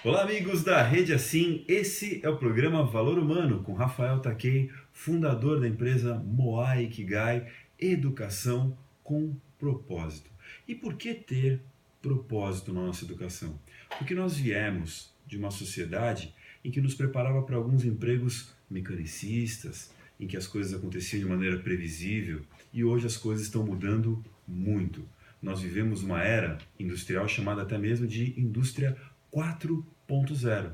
Olá, amigos da Rede Assim. Esse é o programa Valor Humano com Rafael Takei, fundador da empresa Moai Ikigai, Educação com Propósito. E por que ter propósito na nossa educação? Porque nós viemos de uma sociedade em que nos preparava para alguns empregos mecanicistas, em que as coisas aconteciam de maneira previsível, e hoje as coisas estão mudando muito. Nós vivemos uma era industrial chamada até mesmo de indústria 4.0.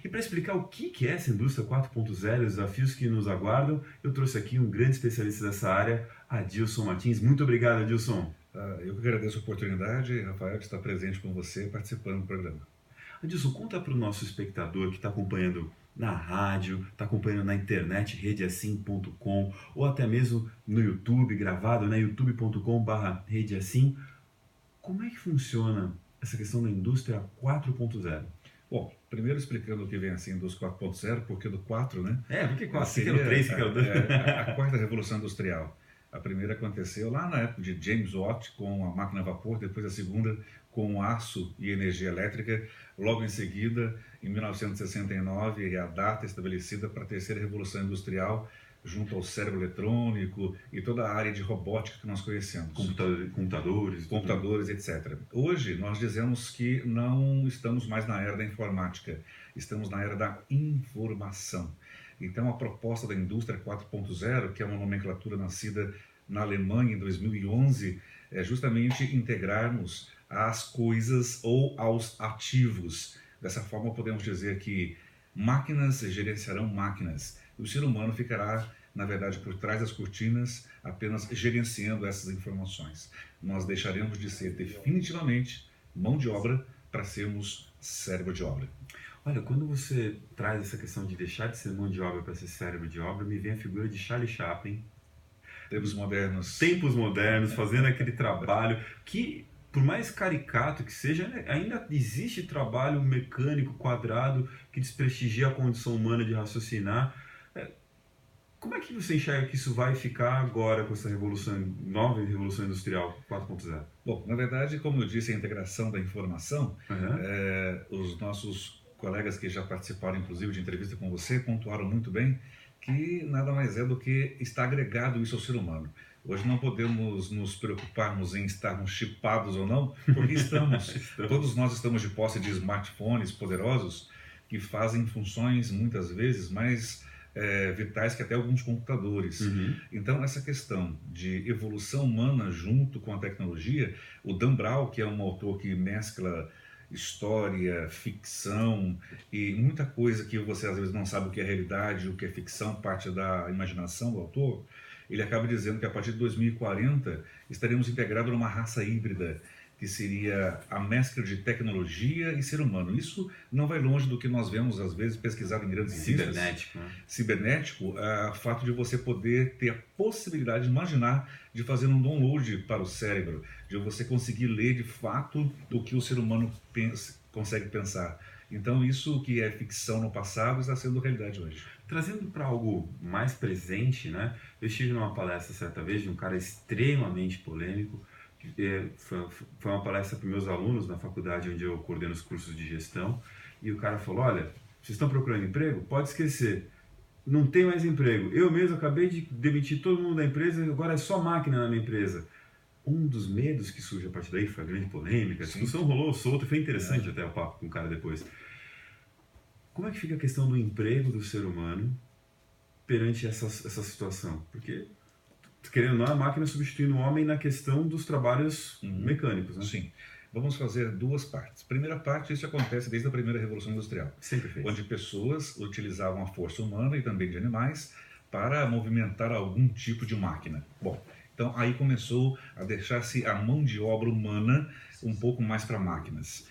E para explicar o que é essa indústria 4.0 e os desafios que nos aguardam, eu trouxe aqui um grande especialista dessa área, Adilson Martins. Muito obrigado, Adilson. Eu que agradeço a oportunidade, Rafael, de estar presente com você, participando do programa. Adilson, conta para o nosso espectador que está acompanhando na rádio, está acompanhando na internet, redeassim.com, ou até mesmo no YouTube, gravado, né, youtube.com/redeassim. Como é que funciona essa questão da indústria 4.0? Bom, primeiro explicando o que vem assim dos 4.0, porque do 4, né? Por que 4? Seria Fica no 3, fica no 2. a quarta revolução industrial. A primeira aconteceu lá na época de James Watt com a máquina a vapor, depois a segunda com aço e energia elétrica. Logo em seguida, em 1969, é a data estabelecida para a terceira revolução industrial, junto ao cérebro eletrônico e toda a área de robótica que nós conhecemos. Computadores, etc. Hoje, nós dizemos que não estamos mais na era da informática, estamos na era da informação. Então, a proposta da indústria 4.0, que é uma nomenclatura nascida na Alemanha em 2011, é justamente integrarmos as coisas ou aos ativos. Dessa forma, podemos dizer que máquinas gerenciarão máquinas. E o ser humano ficará, na verdade, por trás das cortinas, apenas gerenciando essas informações. Nós deixaremos de ser definitivamente mão de obra para sermos cérebro de obra. Olha, quando você traz essa questão de deixar de ser mão de obra para ser cérebro de obra, me vem a figura de Charlie Chaplin. Tempos modernos, fazendo aquele trabalho que, por mais caricato que seja, ainda existe trabalho mecânico, quadrado, que desprestigia a condição humana de raciocinar. Como é que você enxerga que isso vai ficar agora com essa nova revolução industrial 4.0? Bom, na verdade, como eu disse, a integração da informação, os nossos colegas que já participaram, inclusive, de entrevista com você, pontuaram muito bem que nada mais é do que está agregado isso ao ser humano. Hoje não podemos nos preocuparmos em estarmos chipados ou não, porque estamos. Todos nós estamos de posse de smartphones poderosos que fazem funções, muitas vezes, mais vitais que até alguns computadores. Então, essa questão de evolução humana junto com a tecnologia, o Dan Brown, que é um autor que mescla história, ficção e muita coisa que você às vezes não sabe o que é realidade, o que é ficção, parte da imaginação do autor, ele acaba dizendo que a partir de 2040 estaremos integrados numa raça híbrida, que seria a mescla de tecnologia e ser humano. Isso não vai longe do que nós vemos, às vezes, pesquisado em grandes revistas. Cibernético, né? Cibernético, o fato de você poder ter a possibilidade de imaginar, de fazer um download para o cérebro, de você conseguir ler de fato o que o ser humano consegue pensar. Então, isso que é ficção no passado está sendo realidade hoje. Trazendo para algo mais presente, né? Eu estive numa palestra certa vez de um cara extremamente polêmico. Foi uma palestra para meus alunos na faculdade onde eu coordeno os cursos de gestão, e o cara falou: olha, vocês estão procurando emprego? Pode esquecer, não tem mais emprego. Eu mesmo acabei de demitir todo mundo da empresa, agora é só máquina na minha empresa. Um dos medos que surge a partir daí foi a grande polêmica, a discussão rolou solta, foi interessante até o papo com o cara depois. Como é que fica a questão do emprego do ser humano perante essa situação? Porque, querendo ou não, a máquina substituindo o homem na questão dos trabalhos mecânicos, né? Sim. Vamos fazer duas partes. Primeira parte, isso acontece desde a primeira Revolução Industrial. Sempre fez. Onde pessoas utilizavam a força humana e também de animais para movimentar algum tipo de máquina. Bom, então aí começou a deixar-se a mão de obra humana um pouco mais para máquinas.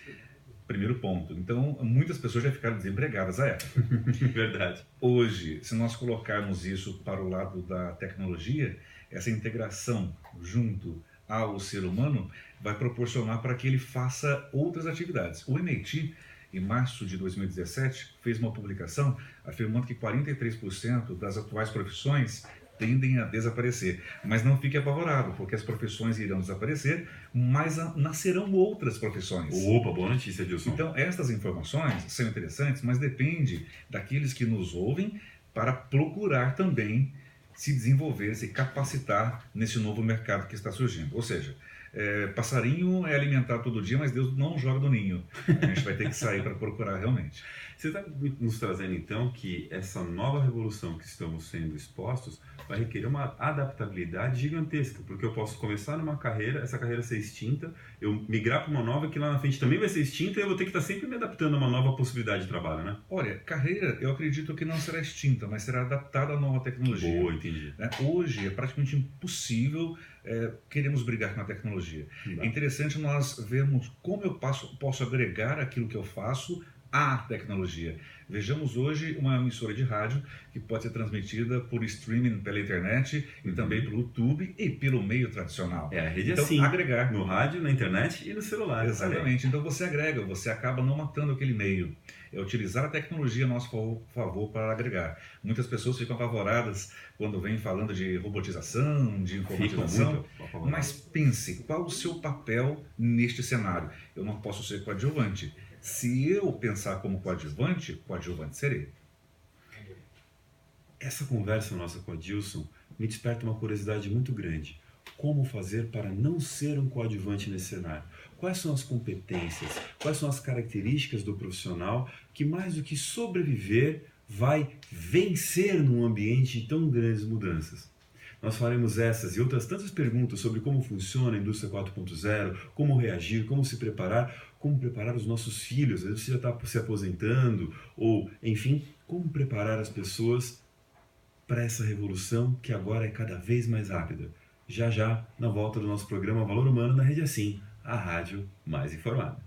Primeiro ponto. Então, muitas pessoas já ficaram desempregadas à época. Verdade. Hoje, se nós colocarmos isso para o lado da tecnologia, essa integração junto ao ser humano vai proporcionar para que ele faça outras atividades. O MIT, em março de 2017, fez uma publicação afirmando que 43% das atuais profissões tendem a desaparecer. Mas não fique apavorado, porque as profissões irão desaparecer, mas nascerão outras profissões. Opa, boa notícia, Edilson. Então, estas informações são interessantes, mas depende daqueles que nos ouvem para procurar também se desenvolver, se capacitar nesse novo mercado que está surgindo. Ou seja, passarinho é alimentado todo dia, mas Deus não joga do ninho. A gente vai ter que sair para procurar realmente. Você está nos trazendo então que essa nova revolução que estamos sendo expostos vai requerer uma adaptabilidade gigantesca, porque eu posso começar numa carreira, essa carreira ser extinta, eu migrar para uma nova que lá na frente também vai ser extinta e eu vou ter que estar sempre me adaptando a uma nova possibilidade de trabalho, né? Olha, carreira eu acredito que não será extinta, mas será adaptada à nova tecnologia. Boa, entendi. Hoje é praticamente impossível queremos brigar com a tecnologia. É interessante nós vermos como eu posso agregar aquilo que eu faço à tecnologia. Vejamos hoje uma emissora de rádio que pode ser transmitida por streaming pela internet e também pelo YouTube e pelo meio tradicional. A rede então, assim, agregar no rádio, na internet e no celular. Exatamente. Então você agrega, você acaba não matando aquele meio. É utilizar a tecnologia a nosso favor para agregar. Muitas pessoas ficam apavoradas quando vêm falando de robotização, de informatização, mas pense, qual o seu papel neste cenário? Eu não posso ser coadjuvante. Se eu pensar como coadjuvante serei. Essa conversa nossa com a Adilson me desperta uma curiosidade muito grande. Como fazer para não ser um coadjuvante nesse cenário? Quais são as competências? Quais são as características do profissional que, mais do que sobreviver, vai vencer num ambiente de tão grandes mudanças? Nós faremos essas e outras tantas perguntas sobre como funciona a indústria 4.0, como reagir, como se preparar, como preparar os nossos filhos, às vezes você já está se aposentando, ou, enfim, como preparar as pessoas para essa revolução que agora é cada vez mais rápida. Já, na volta do nosso programa Valor Humano na Rede Assim, a rádio mais informada.